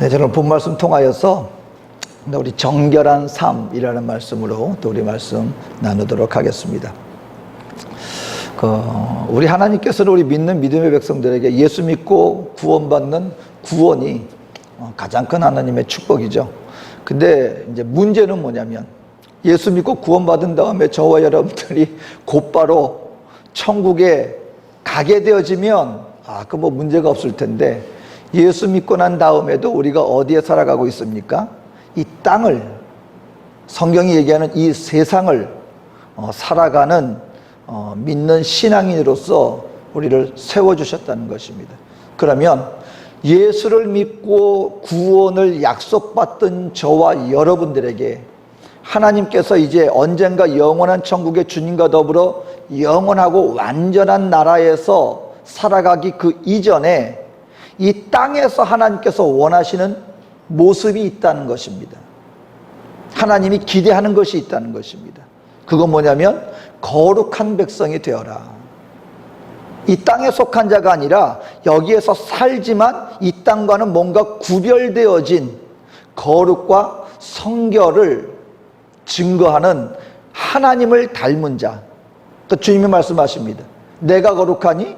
네, 저는 본 말씀 통하여서 우리 정결한 삶이라는 말씀으로 또 우리 말씀 나누도록 하겠습니다. 우리 하나님께서는 우리 믿는 믿음의 백성들에게 예수 믿고 구원받는 구원이 가장 큰 하나님의 축복이죠. 근데 이제 문제는 뭐냐면 예수 믿고 구원받은 다음에 저와 여러분들이 곧바로 천국에 가게 되어지면 그 뭐 문제가 없을 텐데, 예수 믿고 난 다음에도 우리가 어디에 살아가고 있습니까? 이 땅을, 성경이 얘기하는 이 세상을 살아가는 믿는 신앙인으로서 우리를 세워주셨다는 것입니다. 그러면 예수를 믿고 구원을 약속받던 저와 여러분들에게 하나님께서 이제 언젠가 영원한 천국의 주님과 더불어 영원하고 완전한 나라에서 살아가기 그 이전에 이 땅에서 하나님께서 원하시는 모습이 있다는 것입니다. 하나님이 기대하는 것이 있다는 것입니다. 그건 뭐냐면 거룩한 백성이 되어라. 이 땅에 속한 자가 아니라 여기에서 살지만 이 땅과는 뭔가 구별되어진 거룩과 성결을 증거하는 하나님을 닮은 자. 또 주님이 말씀하십니다. 내가 거룩하니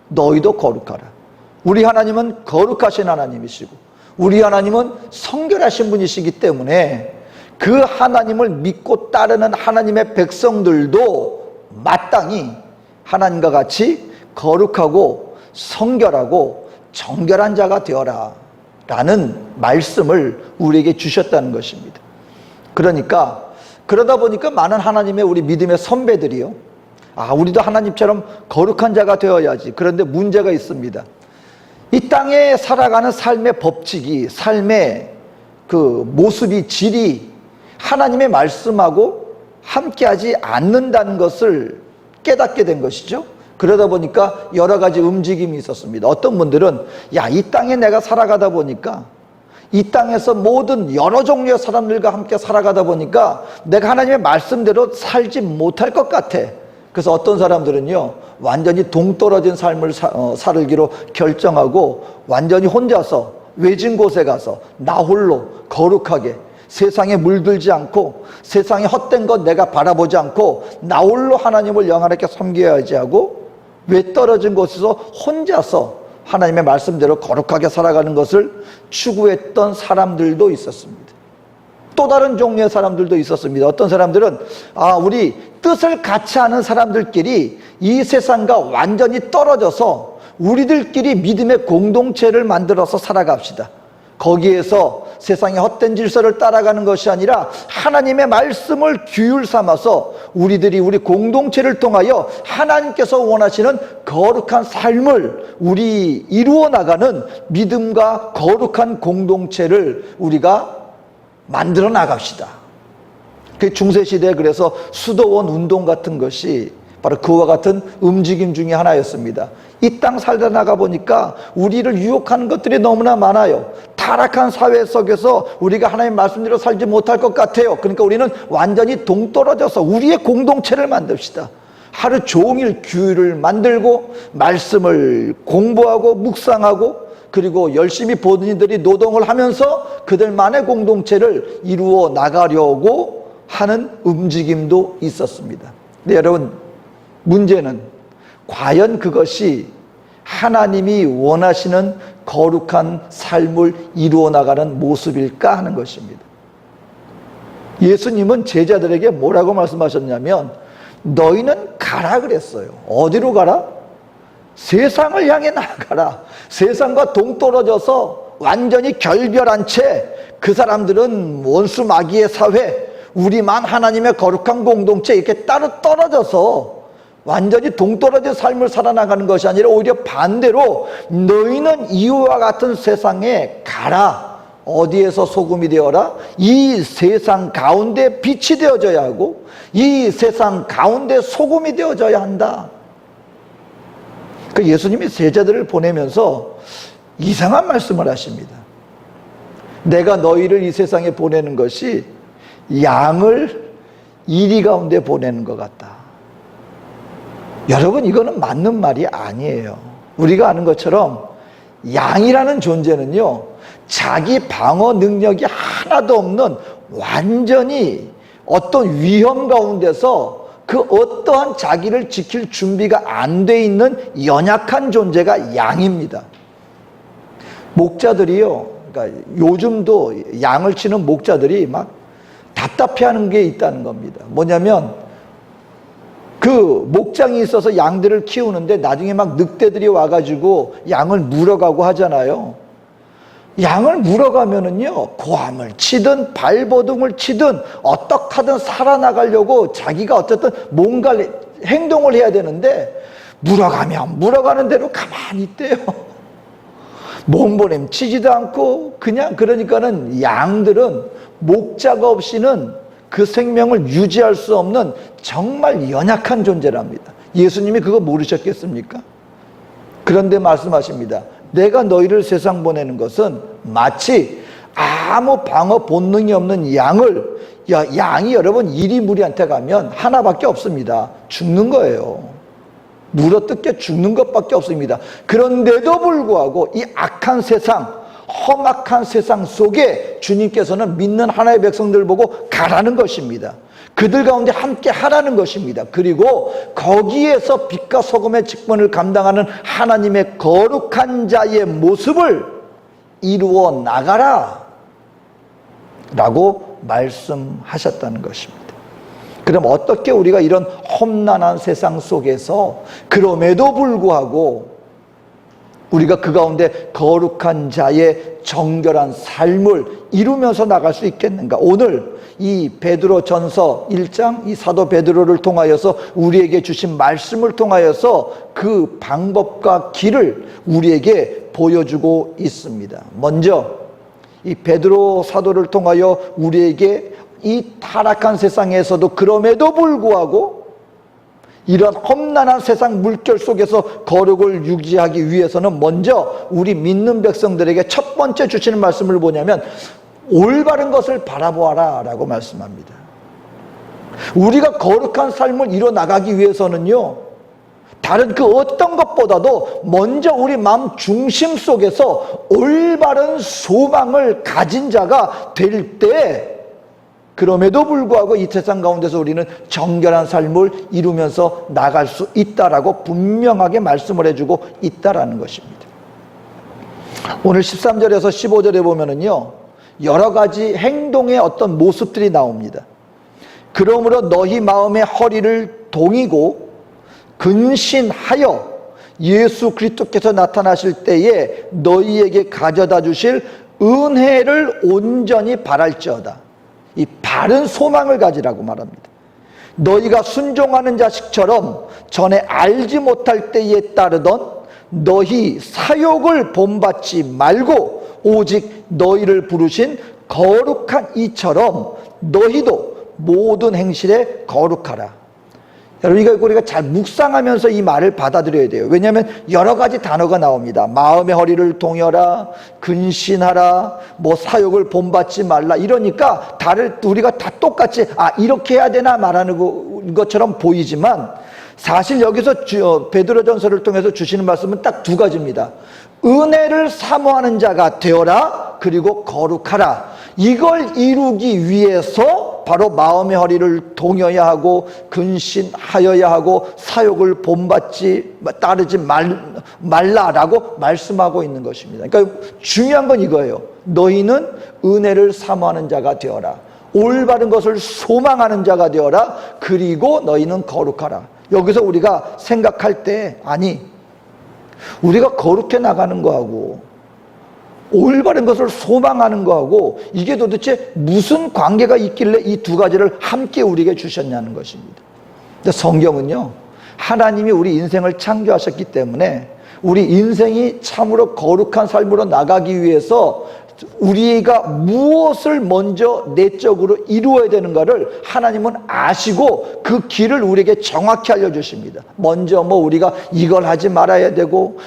너희도 거룩하라. 우리 하나님은 거룩하신 하나님이시고 우리 하나님은 성결하신 분이시기 때문에 그 하나님을 믿고 따르는 하나님의 백성들도 마땅히 하나님과 같이 거룩하고 성결하고 정결한 자가 되어라 라는 말씀을 우리에게 주셨다는 것입니다. 그러다 보니까 많은 하나님의 우리 믿음의 선배들이요, 우리도 하나님처럼 거룩한 자가 되어야지. 그런데 문제가 있습니다. 이 땅에 살아가는 삶의 법칙이, 삶의 그 모습이, 질이 하나님의 말씀하고 함께하지 않는다는 것을 깨닫게 된 것이죠. 그러다 보니까 여러 가지 움직임이 있었습니다. 어떤 분들은 이 땅에 내가 살아가다 보니까, 이 땅에서 모든 여러 종류의 사람들과 함께 살아가다 보니까 내가 하나님의 말씀대로 살지 못할 것 같아. 그래서 어떤 사람들은요, 완전히 동떨어진 삶을 살기로 결정하고 완전히 혼자서 외진 곳에 가서 나 홀로 거룩하게 세상에 물들지 않고 세상에 헛된 것 내가 바라보지 않고 나 홀로 하나님을 영원하게 섬겨야지 하고 외떨어진 곳에서 혼자서 하나님의 말씀대로 거룩하게 살아가는 것을 추구했던 사람들도 있었습니다. 또 다른 종류의 사람들도 있었습니다. 어떤 사람들은 우리 뜻을 같이 하는 사람들끼리 이 세상과 완전히 떨어져서 우리들끼리 믿음의 공동체를 만들어서 살아갑시다. 거기에서 세상의 헛된 질서를 따라가는 것이 아니라 하나님의 말씀을 규율 삼아서 우리들이 우리 공동체를 통하여 하나님께서 원하시는 거룩한 삶을 우리 이루어 나가는 믿음과 거룩한 공동체를 우리가 만들어 나갑시다. 그 중세시대에 그래서 수도원 운동 같은 것이 바로 그와 같은 움직임 중에 하나였습니다. 이 땅 살다 나가 보니까 우리를 유혹하는 것들이 너무나 많아요. 타락한 사회 속에서 우리가 하나님의 말씀대로 살지 못할 것 같아요. 그러니까 우리는 완전히 동떨어져서 우리의 공동체를 만듭시다. 하루 종일 규율을 만들고 말씀을 공부하고 묵상하고 그리고 열심히 본인들이 노동을 하면서 그들만의 공동체를 이루어 나가려고 하는 움직임도 있었습니다. 근데 여러분, 문제는 과연 그것이 하나님이 원하시는 거룩한 삶을 이루어 나가는 모습일까 하는 것입니다. 예수님은 제자들에게 뭐라고 말씀하셨냐면 너희는 가라 그랬어요. 어디로 가라? 세상을 향해 나가라. 세상과 동떨어져서 완전히 결별한 채 그 사람들은 원수 마귀의 사회, 우리만 하나님의 거룩한 공동체 이렇게 따로 떨어져서 완전히 동떨어진 삶을 살아나가는 것이 아니라 오히려 반대로 너희는 이와 같은 세상에 가라. 어디에서 소금이 되어라? 이 세상 가운데 빛이 되어져야 하고 이 세상 가운데 소금이 되어져야 한다. 그 예수님이 제자들을 보내면서 이상한 말씀을 하십니다. 내가 너희를 이 세상에 보내는 것이 양을 이리 가운데 보내는 것 같다. 여러분, 이거는 맞는 말이 아니에요. 우리가 아는 것처럼 양이라는 존재는요, 자기 방어 능력이 하나도 없는 완전히 어떤 위험 가운데서 그 어떠한 자기를 지킬 준비가 안 돼 있는 연약한 존재가 양입니다. 목자들이요, 그러니까 요즘도 양을 치는 목자들이 막 답답해하는 게 있다는 겁니다. 뭐냐면 그 목장이 있어서 양들을 키우는데 나중에 막 늑대들이 와가지고 양을 물어가고 하잖아요. 양을 물어가면은요, 고함을 치든 발버둥을 치든 어떻게 하든 살아나가려고 자기가 어쨌든 뭔가 행동을 해야 되는데, 물어가면 물어가는 대로 가만히 있대요. 몸부림 치지도 않고 그냥. 그러니까는 양들은 목자가 없이는 그 생명을 유지할 수 없는 정말 연약한 존재랍니다. 예수님이 그거 모르셨겠습니까? 그런데 말씀하십니다. 내가 너희를 세상 보내는 것은 마치 아무 방어 본능이 없는 양을, 양이 여러분 이리무리한테 가면 하나밖에 없습니다. 죽는 거예요. 물어뜯겨 죽는 것밖에 없습니다. 그런데도 불구하고 이 악한 세상, 험악한 세상 속에 주님께서는 믿는 하나님의 백성들 보고 가라는 것입니다. 그들 가운데 함께 하라는 것입니다. 그리고 거기에서 빛과 소금의 직분을 감당하는 하나님의 거룩한 자의 모습을 이루어 나가라 라고 말씀하셨다는 것입니다. 그럼 어떻게 우리가 이런 험난한 세상 속에서 그럼에도 불구하고 우리가 그 가운데 거룩한 자의 정결한 삶을 이루면서 나갈 수 있겠는가? 오늘 이 베드로전서 1장, 이 사도 베드로를 통하여서 우리에게 주신 말씀을 통하여서 그 방법과 길을 우리에게 보여주고 있습니다. 먼저 이 베드로 사도를 통하여 우리에게 이 타락한 세상에서도 그럼에도 불구하고 이런 험난한 세상 물결 속에서 거룩을 유지하기 위해서는 먼저 우리 믿는 백성들에게 첫 번째 주시는 말씀을 뭐냐면 올바른 것을 바라보아라 라고 말씀합니다. 우리가 거룩한 삶을 이뤄나가기 위해서는요, 다른 그 어떤 것보다도 먼저 우리 마음 중심 속에서 올바른 소망을 가진 자가 될 때, 그럼에도 불구하고 이 세상 가운데서 우리는 정결한 삶을 이루면서 나갈 수 있다라고 분명하게 말씀을 해주고 있다라는 것입니다. 오늘 13절에서 15절에 보면은요, 여러 가지 행동의 어떤 모습들이 나옵니다. 그러므로 너희 마음의 허리를 동이고 근신하여 예수 그리스도께서 나타나실 때에 너희에게 가져다 주실 은혜를 온전히 바랄지어다. 이 바른 소망을 가지라고 말합니다. 너희가 순종하는 자식처럼 전에 알지 못할 때에 따르던 너희 사욕을 본받지 말고 오직 너희를 부르신 거룩한 이처럼 너희도 모든 행실에 거룩하라. 여러분, 이거 우리가 잘 묵상하면서 이 말을 받아들여야 돼요. 왜냐하면 여러 가지 단어가 나옵니다. 마음의 허리를 동여라, 근신하라, 뭐 사욕을 본받지 말라. 이러니까 우리가 다 똑같이 이렇게 해야 되나 말하는 것처럼 보이지만 사실 여기서 베드로전서를 통해서 주시는 말씀은 딱 두 가지입니다. 은혜를 사모하는 자가 되어라, 그리고 거룩하라. 이걸 이루기 위해서 바로 마음의 허리를 동여야 하고 근신하여야 하고 사욕을 본받지 따르지 말라라고 말씀하고 있는 것입니다. 그러니까 중요한 건 이거예요. 너희는 은혜를 사모하는 자가 되어라, 올바른 것을 소망하는 자가 되어라, 그리고 너희는 거룩하라. 여기서 우리가 생각할 때, 아니, 우리가 거룩해 나가는 거하고 올바른 것을 소망하는 거하고 이게 도대체 무슨 관계가 있길래 이 두 가지를 함께 우리에게 주셨냐는 것입니다. 근데 성경은요, 하나님이 우리 인생을 창조하셨기 때문에 우리 인생이 참으로 거룩한 삶으로 나가기 위해서 우리가 무엇을 먼저 내적으로 이루어야 되는가를 하나님은 아시고 그 길을 우리에게 정확히 알려주십니다. 먼저 우리가 이걸 하지 말아야 되고,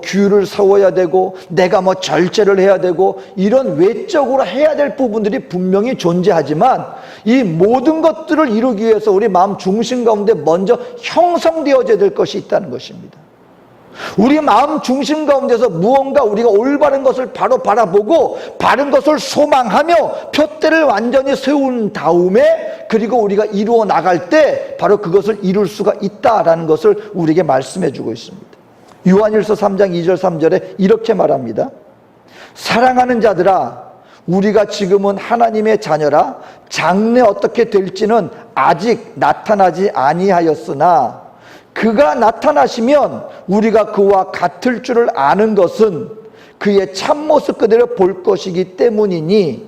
규를 세워야 되고, 내가 절제를 해야 되고, 이런 외적으로 해야 될 부분들이 분명히 존재하지만 이 모든 것들을 이루기 위해서 우리 마음 중심 가운데 먼저 형성되어져야 될 것이 있다는 것입니다. 우리 마음 중심 가운데서 무언가 우리가 올바른 것을 바로 바라보고 바른 것을 소망하며 표대를 완전히 세운 다음에 그리고 우리가 이루어 나갈 때 바로 그것을 이룰 수가 있다라는 것을 우리에게 말씀해 주고 있습니다. 요한일서 3장 2절 3절에 이렇게 말합니다. 사랑하는 자들아, 우리가 지금은 하나님의 자녀라. 장래 어떻게 될지는 아직 나타나지 아니하였으나 그가 나타나시면 우리가 그와 같을 줄을 아는 것은 그의 참모습 그대로 볼 것이기 때문이니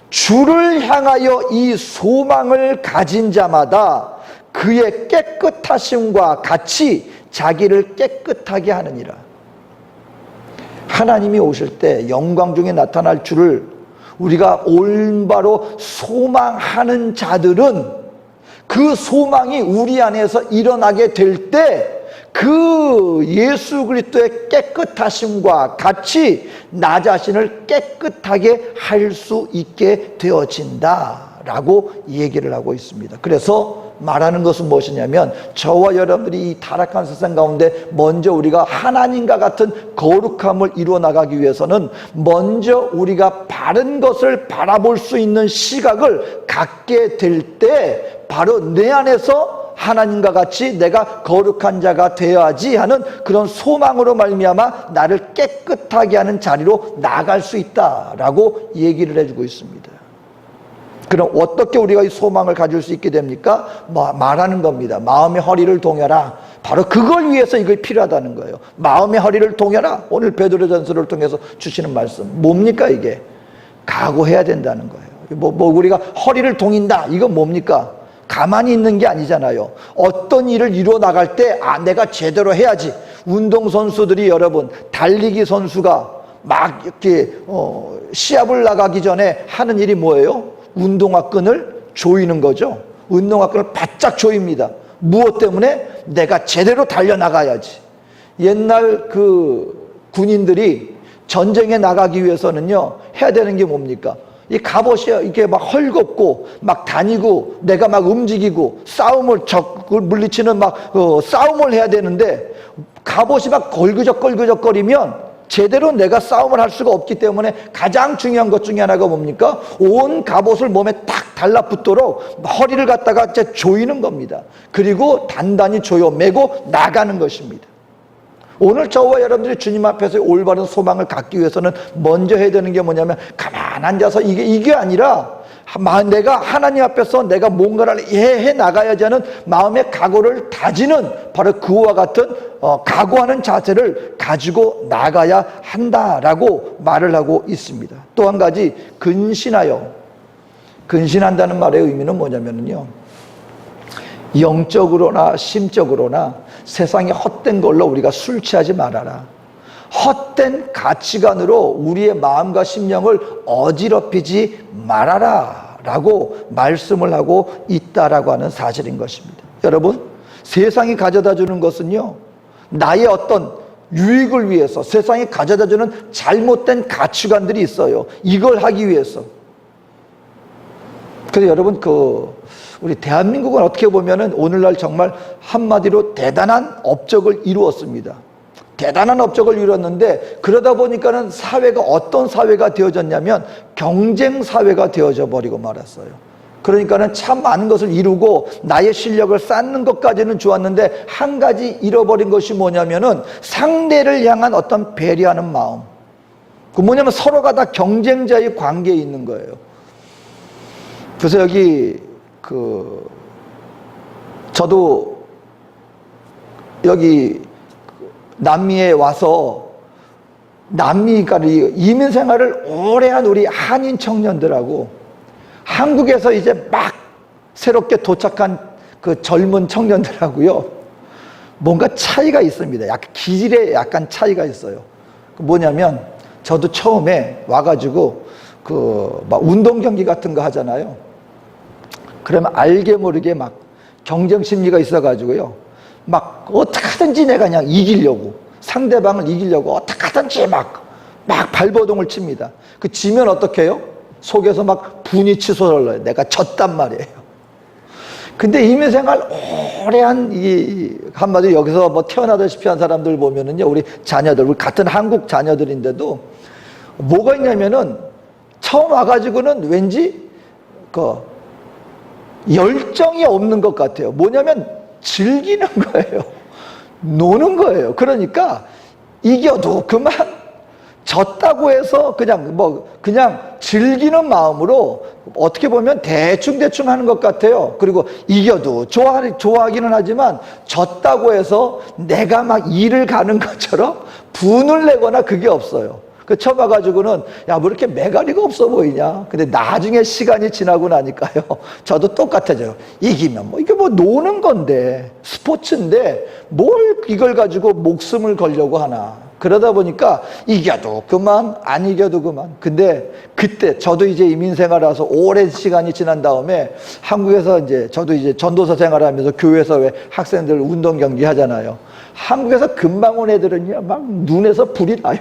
주를 향하여 이 소망을 가진 자마다 그의 깨끗하심과 같이 자기를 깨끗하게 하느니라. 하나님이 오실 때 영광 중에 나타날 줄을 우리가 올바로 소망하는 자들은 그 소망이 우리 안에서 일어나게 될 때 그 예수 그리스도의 깨끗하심과 같이 나 자신을 깨끗하게 할 수 있게 되어진다라고 얘기를 하고 있습니다. 그래서 말하는 것은 무엇이냐면 저와 여러분들이 이 타락한 세상 가운데 먼저 우리가 하나님과 같은 거룩함을 이루어 나가기 위해서는 먼저 우리가 바른 것을 바라볼 수 있는 시각을 갖게 될 때 바로 내 안에서 하나님과 같이 내가 거룩한 자가 되어야지 하는 그런 소망으로 말미암아 나를 깨끗하게 하는 자리로 나아갈 수 있다라고 얘기를 해주고 있습니다. 그럼 어떻게 우리가 이 소망을 가질 수 있게 됩니까? 말하는 겁니다. 마음의 허리를 동여라. 바로 그걸 위해서 이게 필요하다는 거예요. 마음의 허리를 동여라. 오늘 베드로전서를 통해서 주시는 말씀 뭡니까? 이게 각오해야 된다는 거예요. 우리가 허리를 동인다. 이건 뭡니까? 가만히 있는 게 아니잖아요. 어떤 일을 이루어 나갈 때 내가 제대로 해야지. 운동선수들이 여러분 달리기 선수가 막 이렇게 시합을 나가기 전에 하는 일이 뭐예요? 운동화 끈을 조이는 거죠. 운동화 끈을 바짝 조입니다. 무엇 때문에? 내가 제대로 달려나가야지. 옛날 그 군인들이 전쟁에 나가기 위해서는요 해야 되는 게 뭡니까? 이 갑옷이 이렇게 막 헐겁고 막 다니고 내가 막 움직이고 싸움을 적을 물리치는 막 싸움을 해야 되는데 갑옷이 막 걸그적거리면 제대로 내가 싸움을 할 수가 없기 때문에 가장 중요한 것 중에 하나가 뭡니까? 온 갑옷을 몸에 딱 달라붙도록 허리를 갖다가 조이는 겁니다. 그리고 단단히 조여 매고 나가는 것입니다. 오늘 저와 여러분들이 주님 앞에서 올바른 소망을 갖기 위해서는 먼저 해야 되는 게 뭐냐면 가만 앉아서 이게 아니라 내가 하나님 앞에서 내가 뭔가를 해 나가야지 하는 마음의 각오를 다지는 바로 그와 같은 각오하는 자세를 가지고 나가야 한다라고 말을 하고 있습니다. 또 한 가지 근신한다는 말의 의미는 뭐냐면요 영적으로나 심적으로나 세상에 헛된 걸로 우리가 술 취하지 말아라. 헛된 가치관으로 우리의 마음과 심령을 어지럽히지 말아라 라고 말씀을 하고 있다라고 하는 사실인 것입니다. 여러분 세상이 가져다 주는 것은요 나의 어떤 유익을 위해서 세상이 가져다 주는 잘못된 가치관들이 있어요. 이걸 하기 위해서. 그래서 여러분 우리 대한민국은 어떻게 보면은 오늘날 정말 한마디로 대단한 업적을 이루었습니다. 대단한 업적을 이뤘는데 그러다 보니까는 사회가 어떤 사회가 되어졌냐면 경쟁 사회가 되어져 버리고 말았어요. 그러니까는 참 많은 것을 이루고 나의 실력을 쌓는 것까지는 좋았는데 한 가지 잃어버린 것이 뭐냐면은 상대를 향한 어떤 배려하는 마음. 그 뭐냐면 서로가 다 경쟁자의 관계에 있는 거예요. 그래서 여기 저도 여기 남미에 와서 남미가 이민 생활을 오래 한 우리 한인 청년들하고 한국에서 이제 막 새롭게 도착한 그 젊은 청년들하고요 뭔가 차이가 있습니다. 약간 기질에 약간 차이가 있어요. 뭐냐면 저도 처음에 와가지고 막 운동 경기 같은 거 하잖아요. 그러면 알게 모르게 막 경쟁 심리가 있어가지고요. 막 어떻게 하든지 내가 그냥 이기려고 상대방을 이기려고 어떻게 하든지 막 발버둥을 칩니다. 지면 어떻게 해요? 속에서 막 분이 치솟아올라요. 내가 졌단 말이에요. 근데 이민생활 오래 한, 한마디로 여기서 뭐 태어나다시피 한 사람들 보면은요, 우리 자녀들, 우리 같은 한국 자녀들인데도 뭐가 있냐면은 처음 와가지고는 왠지 열정이 없는 것 같아요. 뭐냐면 즐기는 거예요. 노는 거예요. 그러니까 이겨도 그만, 졌다고 해서 그냥 즐기는 마음으로 어떻게 보면 대충 하는 것 같아요. 그리고 이겨도 좋아하기는 하지만 졌다고 해서 내가 막 일을 가는 것처럼 분을 내거나 그게 없어요. 그 처음 와가지고는 야, 뭐 이렇게 매가리가 없어 보이냐. 근데 나중에 시간이 지나고 나니까요, 저도 똑같아져요. 이기면 이게 노는 건데, 스포츠인데 뭘 이걸 가지고 목숨을 걸려고 하나. 그러다 보니까 이겨도 그만, 안 이겨도 그만. 근데 그때 저도 이제 이민생활을 해서 오랜 시간이 지난 다음에 한국에서 저도 이제 전도사 생활하면서 교회에서 왜 학생들 운동 경기 하잖아요. 한국에서 금방 온 애들은요, 막 눈에서 불이 나요.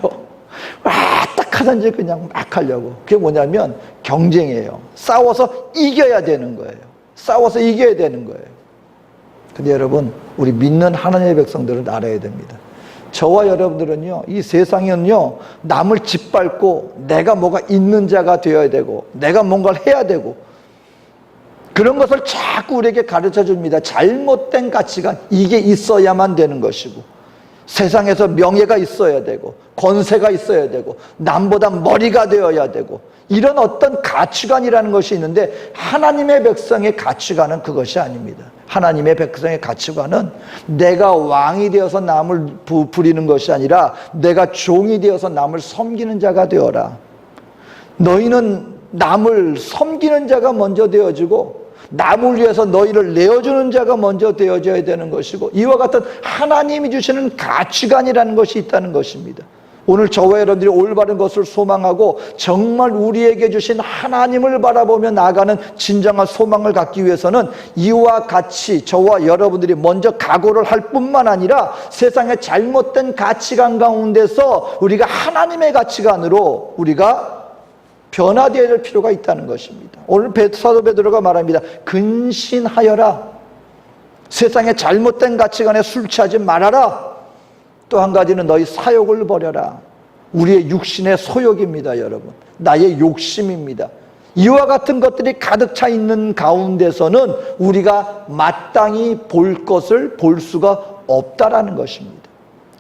딱 하든지 그냥 막 하려고. 그게 뭐냐면 경쟁이에요. 싸워서 이겨야 되는 거예요. 싸워서 이겨야 되는 거예요. 근데 여러분, 우리 믿는 하나님의 백성들은 알아야 됩니다. 저와 여러분들은요, 이 세상은요, 남을 짓밟고 내가 뭐가 있는 자가 되어야 되고, 내가 뭔가를 해야 되고, 그런 것을 자꾸 우리에게 가르쳐 줍니다. 잘못된 가치관, 이게 있어야만 되는 것이고, 세상에서 명예가 있어야 되고, 권세가 있어야 되고, 남보다 머리가 되어야 되고, 이런 어떤 가치관이라는 것이 있는데, 하나님의 백성의 가치관은 그것이 아닙니다. 하나님의 백성의 가치관은 내가 왕이 되어서 남을 부리는 것이 아니라 내가 종이 되어서 남을 섬기는 자가 되어라. 너희는 남을 섬기는 자가 먼저 되어지고, 남을 위해서 너희를 내어주는 자가 먼저 되어져야 되는 것이고, 이와 같은 하나님이 주시는 가치관이라는 것이 있다는 것입니다. 오늘 저와 여러분들이 올바른 것을 소망하고 정말 우리에게 주신 하나님을 바라보며 나아가는 진정한 소망을 갖기 위해서는 이와 같이 저와 여러분들이 먼저 각오를 할 뿐만 아니라 세상의 잘못된 가치관 가운데서 우리가 하나님의 가치관으로 우리가 변화되어야 될 필요가 있다는 것입니다. 오늘 사도 베드로가 말합니다. 근신하여라. 세상의 잘못된 가치관에 술 취하지 말아라. 또 한 가지는 너희 사욕을 버려라. 우리의 육신의 소욕입니다, 여러분. 나의 욕심입니다. 이와 같은 것들이 가득 차 있는 가운데서는 우리가 마땅히 볼 것을 볼 수가 없다라는 것입니다.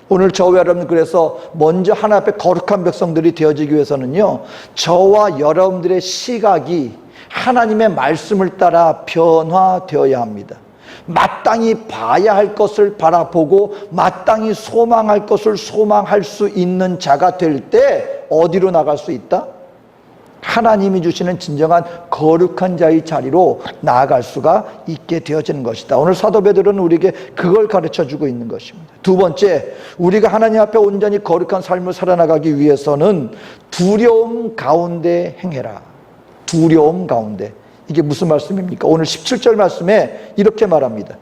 오늘 저와 여러분, 그래서 먼저 하나님 앞에 거룩한 백성들이 되어지기 위해서는요, 저와 여러분들의 시각이 하나님의 말씀을 따라 변화되어야 합니다. 마땅히 봐야 할 것을 바라보고 마땅히 소망할 것을 소망할 수 있는 자가 될 때 어디로 나갈 수 있다? 하나님이 주시는 진정한 거룩한 자의 자리로 나아갈 수가 있게 되어지는 것이다. 오늘 사도 베드로는 우리에게 그걸 가르쳐주고 있는 것입니다. 두 번째, 우리가 하나님 앞에 온전히 거룩한 삶을 살아나가기 위해서는 두려움 가운데 행해라. 두려움 가운데. 이게 무슨 말씀입니까? 오늘 17절 말씀에 이렇게 말합니다.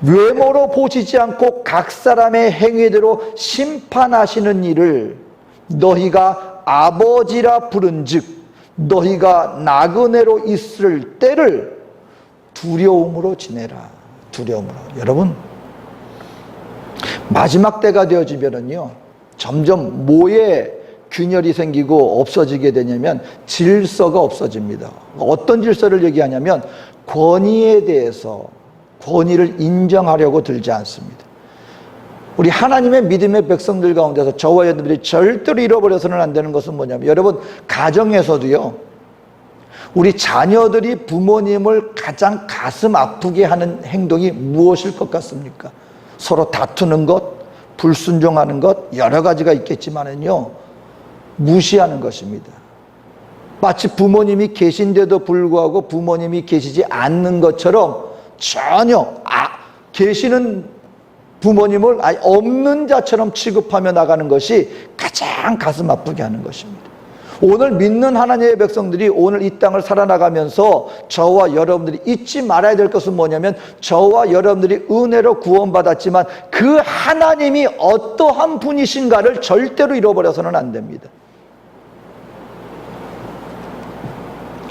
외모로 보시지 않고 각 사람의 행위대로 심판하시는 이를 너희가 아버지라 부른즉 너희가 나그네로 있을 때를 두려움으로 지내라. 두려움으로. 여러분, 마지막 때가 되어지면은요, 점점 뭐에 균열이 생기고 없어지게 되냐면 질서가 없어집니다. 어떤 질서를 얘기하냐면 권위에 대해서 권위를 인정하려고 들지 않습니다. 우리 하나님의 믿음의 백성들 가운데서 저와 여러분들이 절대로 잃어버려서는 안 되는 것은 뭐냐면, 여러분, 가정에서도요, 우리 자녀들이 부모님을 가장 가슴 아프게 하는 행동이 무엇일 것 같습니까? 서로 다투는 것, 불순종하는 것, 여러 가지가 있겠지만은요, 무시하는 것입니다. 마치 부모님이 계신데도 불구하고 부모님이 계시지 않는 것처럼 전혀 계시는 부모님을 아예 없는 자처럼 취급하며 나가는 것이 가장 가슴 아프게 하는 것입니다. 오늘 믿는 하나님의 백성들이 오늘 이 땅을 살아나가면서 저와 여러분들이 잊지 말아야 될 것은 뭐냐면, 저와 여러분들이 은혜로 구원받았지만 그 하나님이 어떠한 분이신가를 절대로 잃어버려서는 안 됩니다.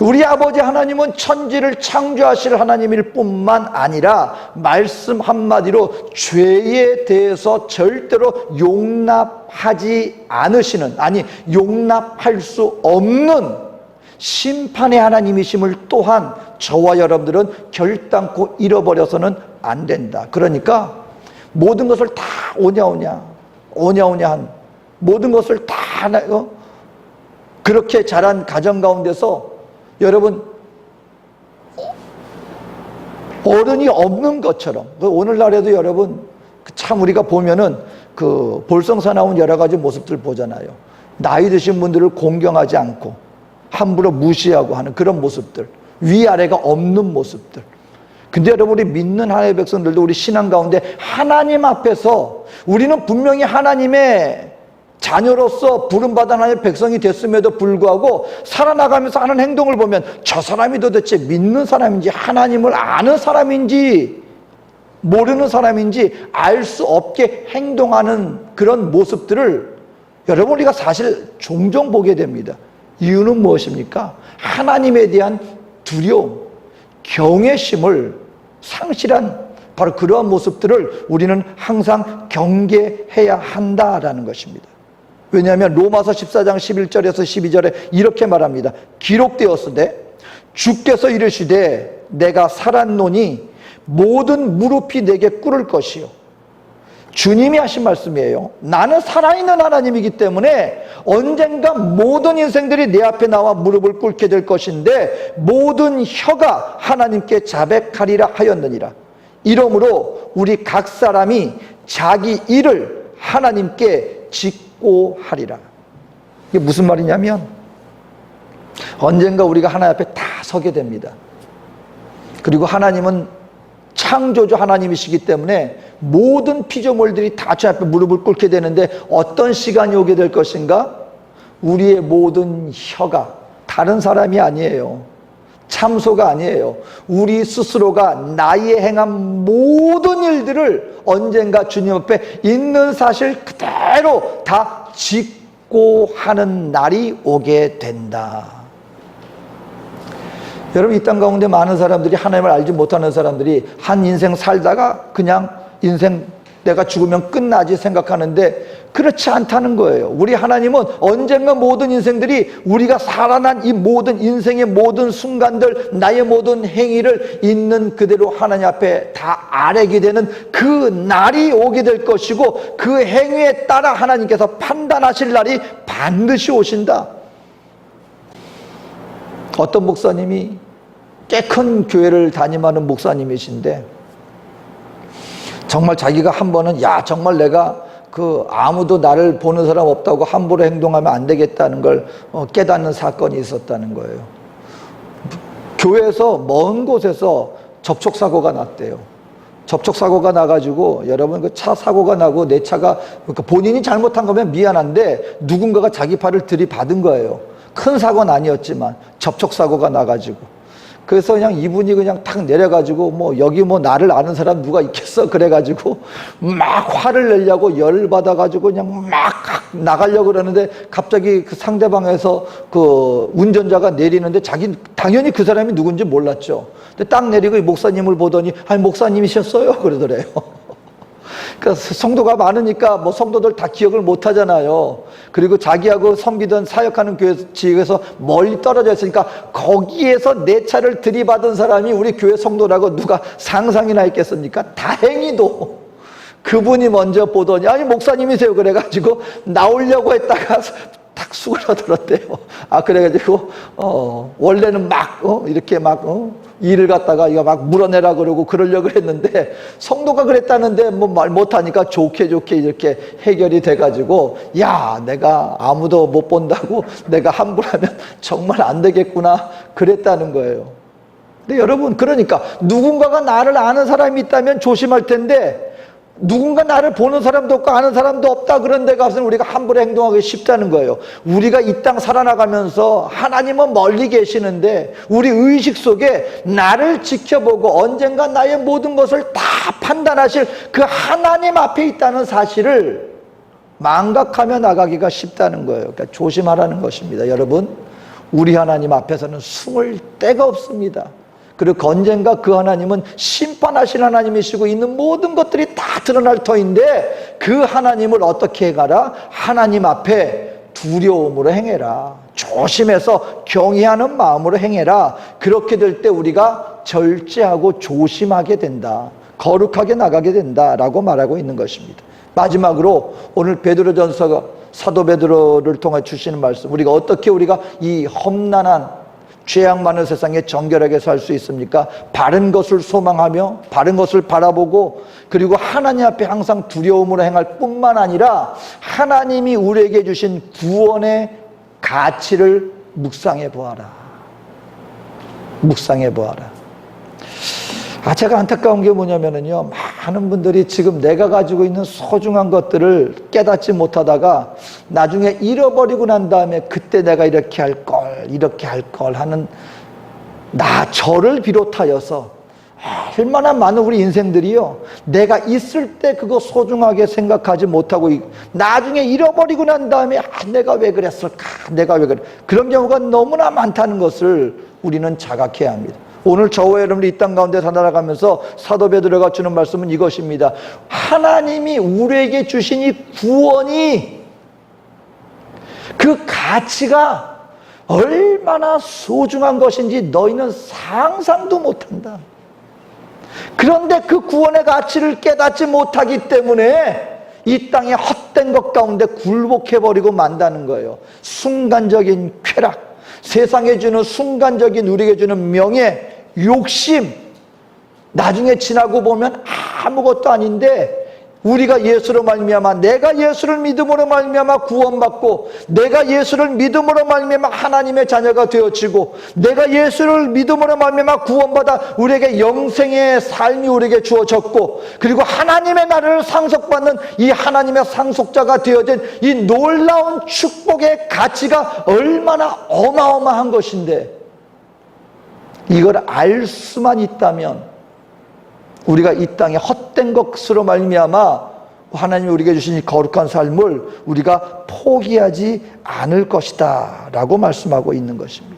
우리 아버지 하나님은 천지를 창조하실 하나님일 뿐만 아니라 말씀 한마디로 죄에 대해서 절대로 용납하지 않으시는, 아니 용납할 수 없는 심판의 하나님이심을 또한 저와 여러분들은 결단코 잃어버려서는 안 된다. 그러니까 모든 것을 다 오냐오냐 한 모든 것을 다 그렇게 자란 가정 가운데서 여러분 어른이 없는 것처럼, 오늘날에도 여러분 참 우리가 보면은 그 볼성사 나온 여러 가지 모습들 보잖아요. 나이 드신 분들을 공경하지 않고 함부로 무시하고 하는 그런 모습들, 위아래가 없는 모습들. 근데 여러분, 우리 믿는 하나님의 백성들도 우리 신앙 가운데 하나님 앞에서 우리는 분명히 하나님의 자녀로서 부름받은 하나님의 백성이 됐음에도 불구하고 살아나가면서 하는 행동을 보면 저 사람이 도대체 믿는 사람인지 하나님을 아는 사람인지 모르는 사람인지 알 수 없게 행동하는 그런 모습들을 여러분 우리가 사실 종종 보게 됩니다. 이유는 무엇입니까? 하나님에 대한 두려움, 경외심을 상실한 바로 그러한 모습들을 우리는 항상 경계해야 한다라는 것입니다. 왜냐하면 로마서 14장 11절에서 12절에 이렇게 말합니다. 기록되었으되 주께서 이르시되 내가 살았노니 모든 무릎이 내게 꿇을 것이요. 주님이 하신 말씀이에요. 나는 살아있는 하나님이기 때문에 언젠가 모든 인생들이 내 앞에 나와 무릎을 꿇게 될 것인데 모든 혀가 하나님께 자백하리라 하였느니라. 이러므로 우리 각 사람이 자기 일을 하나님께 하리라. 이게 무슨 말이냐면 언젠가 우리가 하나님 앞에 다 서게 됩니다. 그리고 하나님은 창조주 하나님이시기 때문에 모든 피조물들이 다 주 앞에 무릎을 꿇게 되는데 어떤 시간이 오게 될 것인가? 우리의 모든 혀가 다른 사람이 아니에요. 참소가 아니에요. 우리 스스로가 나의 행한 모든 일들을 언젠가 주님 앞에 있는 사실 그대로 다 짓고 하는 날이 오게 된다. 여러분, 이 땅 가운데 많은 사람들이 하나님을 알지 못하는 사람들이 한 인생 살다가 그냥 인생 내가 죽으면 끝나지 생각하는데 그렇지 않다는 거예요. 우리 하나님은 언젠가 모든 인생들이 우리가 살아난 이 모든 인생의 모든 순간들, 나의 모든 행위를 있는 그대로 하나님 앞에 다 아뢰게 되는 그 날이 오게 될 것이고 그 행위에 따라 하나님께서 판단하실 날이 반드시 오신다. 어떤 목사님이 꽤 큰 교회를 담임하는 목사님이신데 정말 자기가 한 번은 정말 내가 아무도 나를 보는 사람 없다고 함부로 행동하면 안 되겠다는 걸 깨닫는 사건이 있었다는 거예요. 교회에서 먼 곳에서 접촉사고가 났대요. 접촉사고가 나가지고 여러분 그 차 사고가 나고 내 차가 그러니까 본인이 잘못한 거면 미안한데 누군가가 자기 팔을 들이받은 거예요. 큰 사고는 아니었지만 접촉사고가 나가지고 그래서 그냥 이분이 그냥 탁 내려가지고 여기 나를 아는 사람 누가 있겠어 그래가지고 막 화를 내려고 열을 받아가지고 그냥 막 나가려고 그러는데 갑자기 그 상대방에서 그 운전자가 내리는데 자기 당연히 그 사람이 누군지 몰랐죠. 근데 딱 내리고 이 목사님을 보더니 아니 목사님이셨어요 그러더래요. 그러니까 성도가 많으니까 성도들 다 기억을 못 하잖아요. 그리고 자기하고 섬기던 사역하는 교회 지역에서 멀리 떨어져 있으니까 거기에서 내 차를 들이받은 사람이 우리 교회 성도라고 누가 상상이나 했겠습니까? 다행히도 그분이 먼저 보더니 아니 목사님이세요 그래가지고 나오려고 했다가 탁 수그러들었대요. 그래가지고 원래는 이렇게 일을 갖다가 이거 막 물어내라 그러고 그러려고 했는데 성도가 그랬다는데 말 못하니까 좋게 이렇게 해결이 돼가지고 내가 아무도 못 본다고 내가 함부로 하면 정말 안 되겠구나 그랬다는 거예요. 근데 여러분 그러니까 누군가가 나를 아는 사람이 있다면 조심할 텐데 누군가 나를 보는 사람도 없고 아는 사람도 없다 그런 데 가서는 우리가 함부로 행동하기 쉽다는 거예요. 우리가 이 땅 살아나가면서 하나님은 멀리 계시는데 우리 의식 속에 나를 지켜보고 언젠가 나의 모든 것을 다 판단하실 그 하나님 앞에 있다는 사실을 망각하며 나가기가 쉽다는 거예요. 그러니까 조심하라는 것입니다. 여러분 우리 하나님 앞에서는 숨을 데가 없습니다. 그리고 언젠가 그 하나님은 심판하신 하나님이시고 있는 모든 것들이 다 드러날 터인데 그 하나님을 어떻게 해가라? 하나님 앞에 두려움으로 행해라. 조심해서 경외하는 마음으로 행해라. 그렇게 될 때 우리가 절제하고 조심하게 된다. 거룩하게 나가게 된다라고 말하고 있는 것입니다. 마지막으로 오늘 베드로전서가 사도 베드로를 통해 주시는 말씀, 우리가 이 험난한 죄악 많은 세상에 정결하게 살 수 있습니까? 바른 것을 소망하며 바른 것을 바라보고 그리고 하나님 앞에 항상 두려움으로 행할 뿐만 아니라 하나님이 우리에게 주신 구원의 가치를 묵상해 보아라. 묵상해 보아라. 제가 안타까운 게 뭐냐면요, 많은 분들이 지금 내가 가지고 있는 소중한 것들을 깨닫지 못하다가 나중에 잃어버리고 난 다음에 그때 내가 이렇게 할 걸 하는 저를 비롯하여서 얼마나 많은 우리 인생들이요, 내가 있을 때 그거 소중하게 생각하지 못하고 나중에 잃어버리고 난 다음에 내가 왜 그랬을까, 그런 경우가 너무나 많다는 것을 우리는 자각해야 합니다. 오늘 저와 여러분이 이 땅 가운데 살아가면서 사도 베드로가 주는 말씀은 이것입니다. 하나님이 우리에게 주신 이 구원이, 그 가치가 얼마나 소중한 것인지 너희는 상상도 못한다. 그런데 그 구원의 가치를 깨닫지 못하기 때문에 이 땅의 헛된 것 가운데 굴복해버리고 만다는 거예요. 순간적인 쾌락, 세상에 주는 순간적인, 우리에게 주는 명예, 욕심, 나중에 지나고 보면 아무것도 아닌데 우리가 예수로 말미암아, 내가 예수를 믿음으로 말미암아 구원받고, 내가 예수를 믿음으로 말미암아 하나님의 자녀가 되어지고, 내가 예수를 믿음으로 말미암아 구원받아 우리에게 영생의 삶이 우리에게 주어졌고, 그리고 하나님의 나라를 상속받는 이 하나님의 상속자가 되어진 이 놀라운 축복의 가치가 얼마나 어마어마한 것인데, 이걸 알 수만 있다면 우리가 이 땅에 헛된 것으로 말미암아 하나님이 우리에게 주신 이 거룩한 삶을 우리가 포기하지 않을 것이다 라고 말씀하고 있는 것입니다.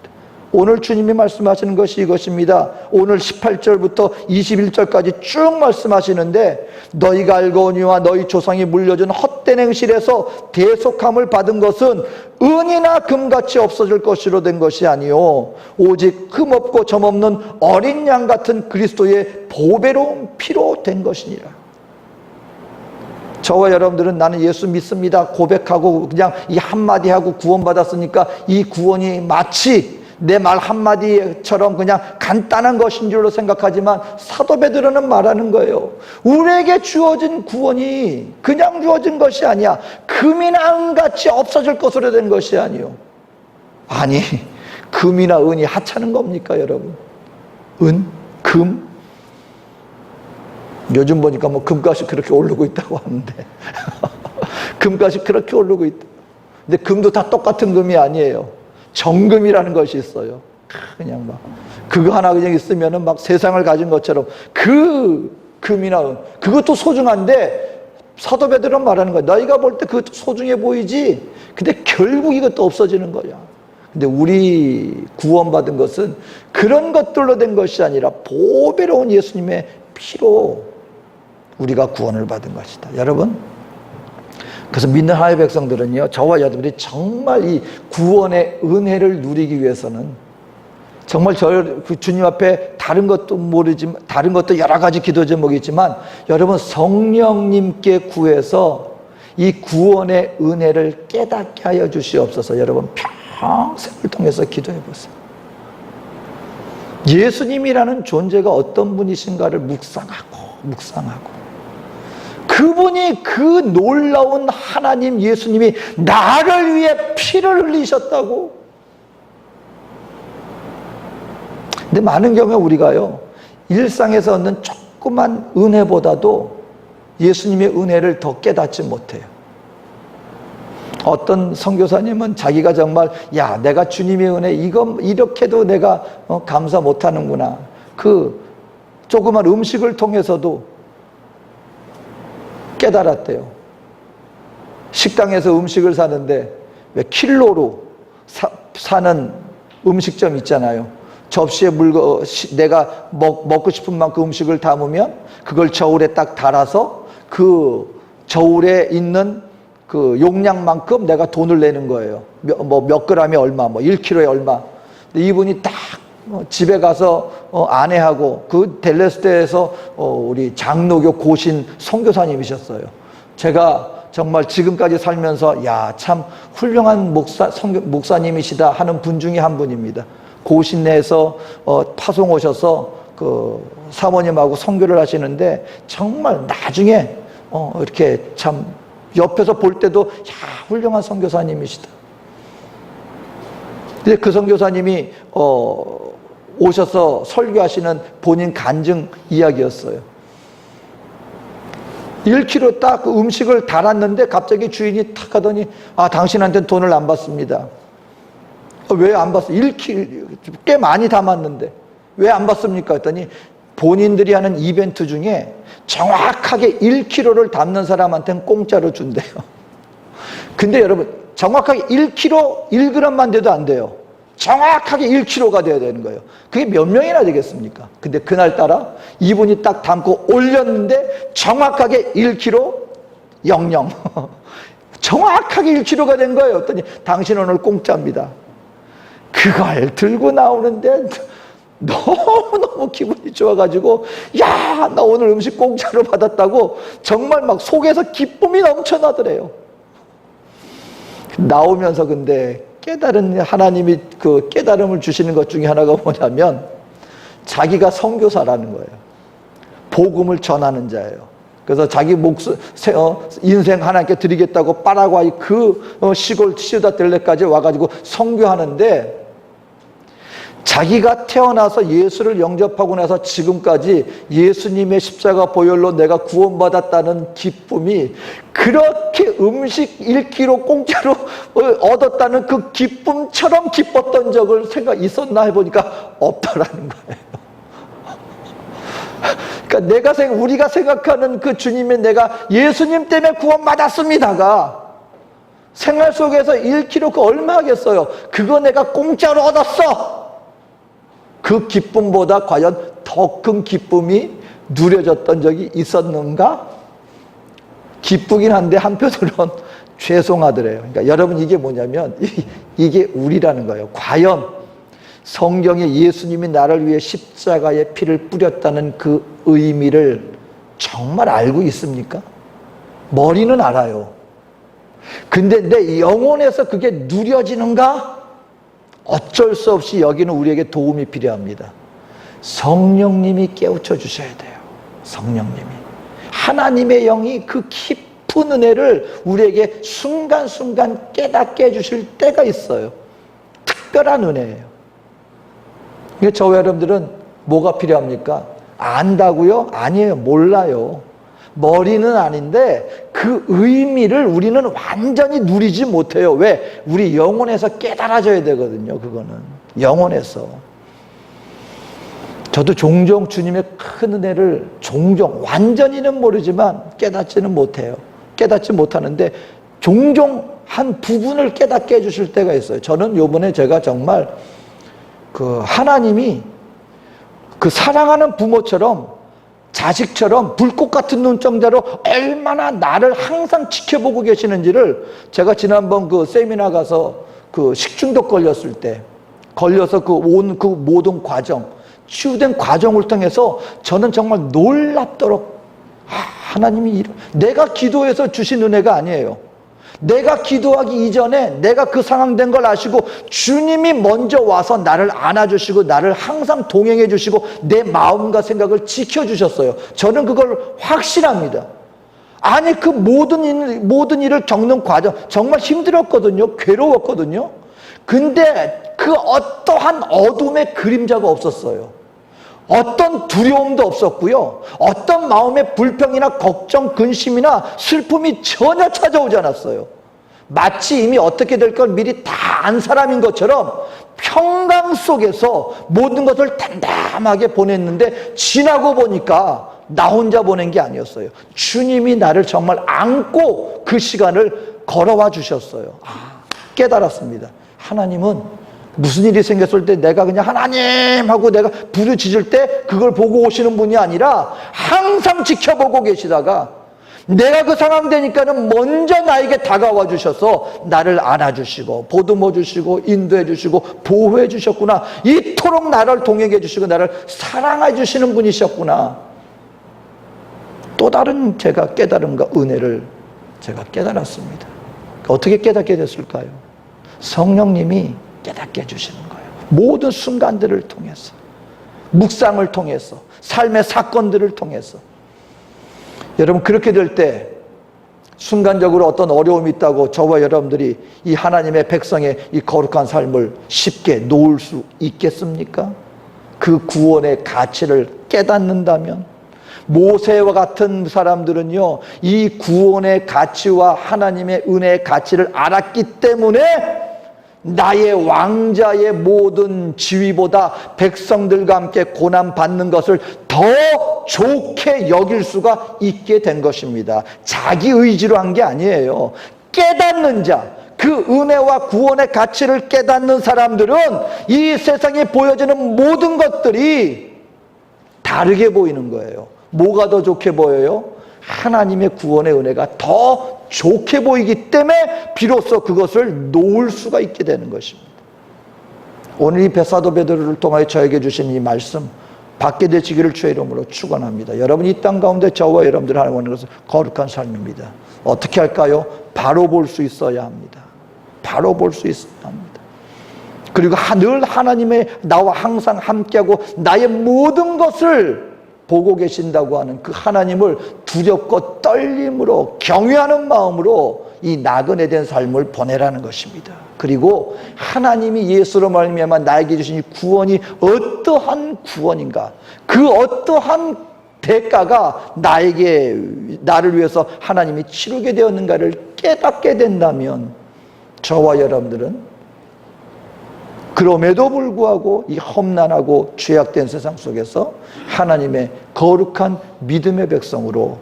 오늘 주님이 말씀하시는 것이 이것입니다. 오늘 18절부터 21절까지 쭉 말씀하시는데, 너희가 알거니와 너희 조상이 물려준 헛된 행실에서 대속함을 받은 것은 은이나 금같이 없어질 것으로 된 것이 아니요 오직 흠없고 점없는 어린 양 같은 그리스도의 보배로운 피로 된 것이니라. 저와 여러분들은 나는 예수 믿습니다 고백하고 그냥 이 한마디 하고 구원받았으니까 이 구원이 마치 내 말 한마디처럼 그냥 간단한 것인 줄로 생각하지만 사도 베드로는 말하는 거예요. 우리에게 주어진 구원이 그냥 주어진 것이 아니야. 금이나 은같이 없어질 것으로 된 것이 아니요. 아니, 금이나 은이 하찮은 겁니까 여러분? 은? 금? 요즘 보니까 뭐 금값이 그렇게 오르고 있다고 하는데 금값이 그렇게 오르고 있다. 근데 금도 다 똑같은 금이 아니에요. 정금이라는 것이 있어요. 그냥 막 그거 하나 그냥 있으면은 막 세상을 가진 것처럼 그 금이나 은, 그것도 소중한데 사도 베드로는 말하는 거야. 너희가 볼 때 그것도 소중해 보이지. 근데 결국 이것도 없어지는 거야. 근데 우리 구원받은 것은 그런 것들로 된 것이 아니라 보배로운 예수님의 피로 우리가 구원을 받은 것이다. 여러분, 그래서 믿는 하나님의 백성들은요, 저와 여러분들이 정말 이 구원의 은혜를 누리기 위해서는 정말 그 주님 앞에 다른 것도 모르지만, 다른 것도 여러 가지 기도 제목이 있지만, 여러분 성령님께 구해서 이 구원의 은혜를 깨닫게 하여 주시옵소서. 여러분 평생을 통해서 기도해 보세요. 예수님이라는 존재가 어떤 분이신가를 묵상하고 그분이, 그 놀라운 하나님 예수님이 나를 위해 피를 흘리셨다고. 근데 많은 경우에 우리가요, 일상에서 얻는 조그만 은혜보다도 예수님의 은혜를 더 깨닫지 못해요. 어떤 선교사님은 자기가 정말, 야, 내가 주님의 은혜 이렇게도 내가 감사 못하는구나. 그 조그만 음식을 통해서도 깨달았대요. 식당에서 음식을 사는데 왜 킬로로 사는 음식점 있잖아요. 접시에 내가 먹고 싶은 만큼 음식을 담으면 그걸 저울에 딱 달아서 그 저울에 있는 그 용량만큼 내가 돈을 내는 거예요. 몇 그램에 얼마, 1kg에 얼마. 근데 이분이 딱 집에 가서 아내하고 그 델레스테에서 우리 장로교 고신 선교사님이셨어요. 제가 정말 지금까지 살면서 야, 참 훌륭한 목사님이시다 하는 분 중에 한 분입니다. 고신내에서 파송 오셔서 그 사모님하고 선교를 하시는데 정말 나중에 이렇게 참 옆에서 볼 때도 야, 훌륭한 선교사님이시다. 근데 그 선교사님이 오셔서 설교하시는 본인 간증 이야기였어요. 1kg 딱 그 음식을 달았는데 갑자기 주인이 탁 하더니 아, 당신한테는 돈을 안 받습니다. 왜 안 받어? 1kg 꽤 많이 담았는데 왜 안 받습니까? 했더니 본인들이 하는 이벤트 중에 정확하게 1kg를 담는 사람한테는 공짜로 준대요. 근데 여러분 정확하게 1kg 1g만 돼도 안 돼요. 정확하게 1kg가 돼야 되는 거예요. 그게 몇 명이나 되겠습니까? 근데 그날따라 이분이 딱 담고 올렸는데 정확하게 1kg 00 정확하게 1kg가 된 거예요. 했더니 당신 오늘 공짜입니다. 그걸 들고 나오는데 너무너무 기분이 좋아가지고 야, 나 오늘 음식 공짜로 받았다고 정말 막 속에서 기쁨이 넘쳐나더래요. 나오면서 근데 깨달은 하나님이 그 깨달음을 주시는 것 중에 하나가 뭐냐면 자기가 선교사라는 거예요. 복음을 전하는 자예요. 그래서 자기 인생 하나님께 드리겠다고 파라과이 그 시골 시우다델레까지 와가지고 선교하는데 자기가 태어나서 예수를 영접하고 나서 지금까지 예수님의 십자가 보혈로 내가 구원받았다는 기쁨이 그렇게 음식 1kg 공짜로 얻었다는 그 기쁨처럼 기뻤던 적을 있었나 해보니까 없더라는 거예요. 그러니까 우리가 생각하는 그 주님의 내가 예수님 때문에 구원받았습니다가 생활 속에서 1kg 그 얼마 하겠어요? 그거 내가 공짜로 얻었어. 그 기쁨보다 과연 더 큰 기쁨이 누려졌던 적이 있었는가? 기쁘긴 한데 한편으로는 죄송하더래요. 그러니까 여러분 이게 뭐냐면 이게 우리라는 거예요. 과연 성경에 예수님이 나를 위해 십자가에 피를 뿌렸다는 그 의미를 정말 알고 있습니까? 머리는 알아요. 근데 내 영혼에서 그게 누려지는가? 어쩔 수 없이 여기는 우리에게 도움이 필요합니다. 성령님이 깨우쳐 주셔야 돼요. 성령님이. 하나님의 영이 그 깊은 은혜를 우리에게 순간순간 깨닫게 해주실 때가 있어요. 특별한 은혜예요. 그러니까 저와 여러분들은 뭐가 필요합니까? 안다고요? 아니에요. 몰라요. 머리는 아닌데 그 의미를 우리는 완전히 누리지 못해요. 왜? 우리 영혼에서 깨달아져야 되거든요. 그거는 영혼에서. 저도 종종 주님의 큰 은혜를 종종 완전히는 모르지만 깨닫지는 못해요. 깨닫지 못하는데 종종 한 부분을 깨닫게 해주실 때가 있어요. 저는 요번에 제가 정말 그 하나님이 그 사랑하는 부모처럼 자식처럼 불꽃 같은 눈동자로 얼마나 나를 항상 지켜보고 계시는지를 제가 지난번 그 세미나 가서 그 식중독 걸렸을 때 걸려서 그 모든 과정, 치유된 과정을 통해서 저는 정말 놀랍도록 하나님이 내가 기도해서 주신 은혜가 아니에요. 내가 기도하기 이전에 내가 그 상황 된 걸 아시고 주님이 먼저 와서 나를 안아주시고 나를 항상 동행해 주시고 내 마음과 생각을 지켜주셨어요. 저는 그걸 확신합니다. 아니 그 모든 일을 겪는 과정 정말 힘들었거든요. 괴로웠거든요. 근데 그 어떠한 어둠의 그림자가 없었어요. 어떤 두려움도 없었고요. 어떤 마음의 불평이나 걱정, 근심이나 슬픔이 전혀 찾아오지 않았어요. 마치 이미 어떻게 될 걸 미리 다 안 사람인 것처럼 평강 속에서 모든 것을 담담하게 보냈는데 지나고 보니까 나 혼자 보낸 게 아니었어요. 주님이 나를 정말 안고 그 시간을 걸어와 주셨어요. 깨달았습니다. 하나님은 무슨 일이 생겼을 때 내가 그냥 하나님 하고 내가 부르짖을 때 그걸 보고 오시는 분이 아니라 항상 지켜보고 계시다가 내가 그 상황 되니까는 먼저 나에게 다가와 주셔서 나를 안아주시고 보듬어 주시고 인도해 주시고 보호해 주셨구나. 이토록 나를 동행해 주시고 나를 사랑해 주시는 분이셨구나. 또 다른 제가 깨달음과 은혜를 제가 깨달았습니다. 어떻게 깨닫게 됐을까요? 성령님이 깨닫게 해주시는 거예요. 모든 순간들을 통해서, 묵상을 통해서, 삶의 사건들을 통해서. 여러분, 그렇게 될 때 순간적으로 어떤 어려움이 있다고 저와 여러분들이 이 하나님의 백성의 이 거룩한 삶을 쉽게 놓을 수 있겠습니까? 그 구원의 가치를 깨닫는다면, 모세와 같은 사람들은요, 이 구원의 가치와 하나님의 은혜의 가치를 알았기 때문에 나의 왕자의 모든 지위보다 백성들과 함께 고난받는 것을 더 좋게 여길 수가 있게 된 것입니다. 자기 의지로 한 게 아니에요. 깨닫는 자, 그 은혜와 구원의 가치를 깨닫는 사람들은 이 세상에 보여지는 모든 것들이 다르게 보이는 거예요. 뭐가 더 좋게 보여요? 하나님의 구원의 은혜가 더 좋게 보이기 때문에 비로소 그것을 놓을 수가 있게 되는 것입니다. 오늘 이 베사도 베드로를 통하여 저에게 주신 이 말씀 받게 되시기를 주의 이름으로 축원합니다. 여러분, 이 땅 가운데 저와 여러분들 하는 것은 거룩한 삶입니다. 어떻게 할까요? 바로 볼 수 있어야 합니다. 바로 볼 수 있어야 합니다. 그리고 늘 하나님의 나와 항상 함께하고 나의 모든 것을 보고 계신다고 하는 그 하나님을 두렵고 떨림으로 경외하는 마음으로 이 나그네 된 삶을 보내라는 것입니다. 그리고 하나님이 예수로 말미암아 나에게 주신 이 구원이 어떠한 구원인가, 그 어떠한 대가가 나를 위해서 하나님이 치르게 되었는가를 깨닫게 된다면 저와 여러분들은 그럼에도 불구하고 이 험난하고 죄악된 세상 속에서 하나님의 거룩한 믿음의 백성으로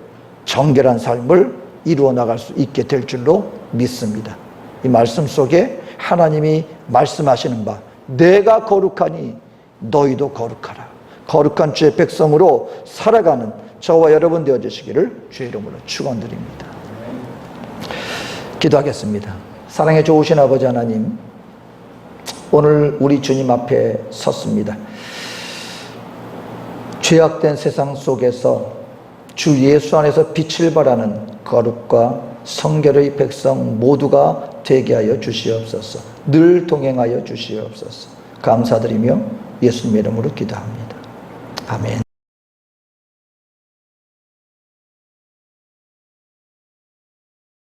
정결한 삶을 이루어 나갈 수 있게 될 줄로 믿습니다. 이 말씀 속에 하나님이 말씀하시는 바, 내가 거룩하니 너희도 거룩하라. 거룩한 주의 백성으로 살아가는 저와 여러분 되어주시기를 주의 이름으로 축원드립니다. 기도하겠습니다. 사랑의 좋으신 아버지 하나님, 오늘 우리 주님 앞에 섰습니다. 죄악된 세상 속에서 주 예수 안에서 빛을 발하는 거룩과 성결의 백성 모두가 되게 하여 주시옵소서. 늘 동행하여 주시옵소서. 감사드리며 예수님의 이름으로 기도합니다. 아멘.